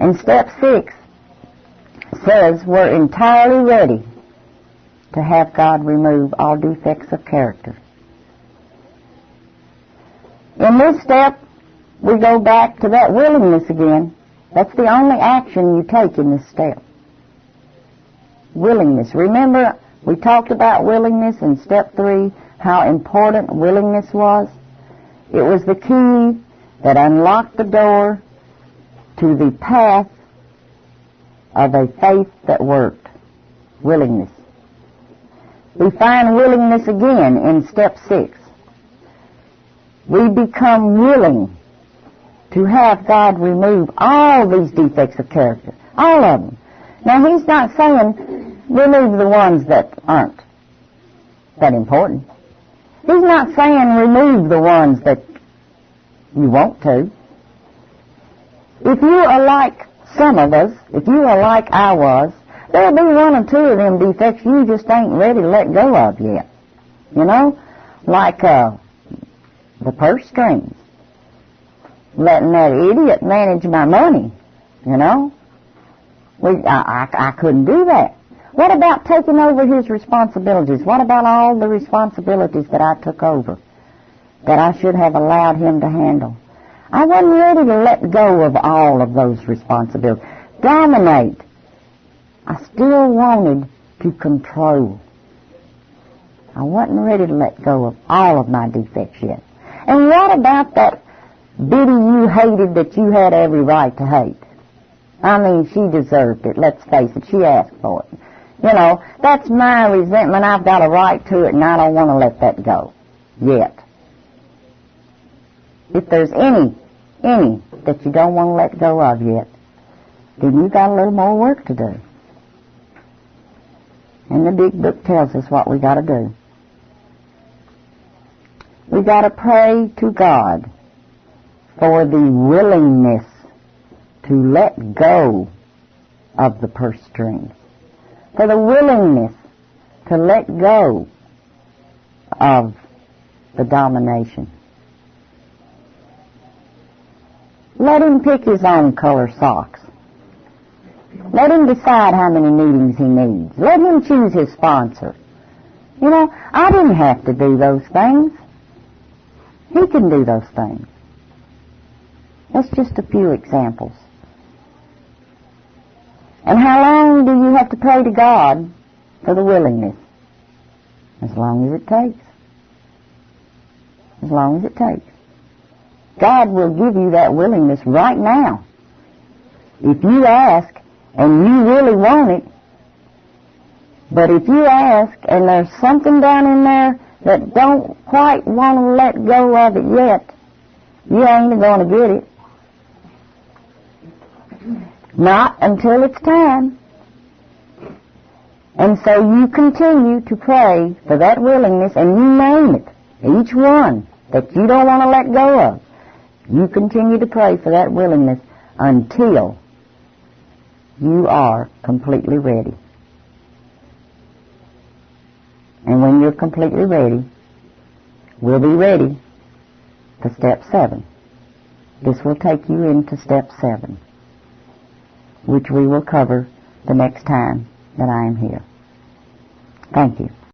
And step 6 says we're entirely ready to have God remove all defects of character. In this step, we go back to that willingness again. That's the only action you take in this step. Willingness. Remember, we talked about willingness in step 3, how important willingness was. It was the key that unlocked the door to the path of a faith that worked. Willingness. We find willingness again in step 6. We become willing to have God remove all these defects of character. All of them. Now, he's not saying remove the ones that aren't that important. He's not saying remove the ones that you want to. If you are like some of us, if you are like I was, there'll be 1 or 2 of them defects you just ain't ready to let go of yet. You know? Like the purse strings. Letting that idiot manage my money. You know? I couldn't do that. What about taking over his responsibilities? What about all the responsibilities that I took over that I should have allowed him to handle? I wasn't ready to let go of all of those responsibilities. Dominate. I still wanted to control. I wasn't ready to let go of all of my defects yet. And what about that Biddy you hated that you had every right to hate? I mean, she deserved it. Let's face it, she asked for it. You know, that's my resentment. I've got a right to it, and I don't want to let that go yet. If there's any that you don't want to let go of yet, then you've got a little more work to do. And the big book tells us what we got to do. We got to pray to God for the willingness to let go of the purse strings, for the willingness to let go of the domination. Let him pick his own color socks. Let him decide how many meetings he needs. Let him choose his sponsor. You know, I didn't have to do those things. He can do those things. That's just a few examples. And how long do you have to pray to God for the willingness? As long as it takes. As long as it takes. God will give you that willingness right now. If you ask and you really want it. But if you ask and there's something down in there that don't quite want to let go of it yet, you ain't going to get it. Not until it's time. And so you continue to pray for that willingness, and you name it, each one that you don't want to let go of. You continue to pray for that willingness until you are completely ready. And when you're completely ready, we'll be ready for step 7. This will take you into step 7, which we will cover the next time that I am here. Thank you.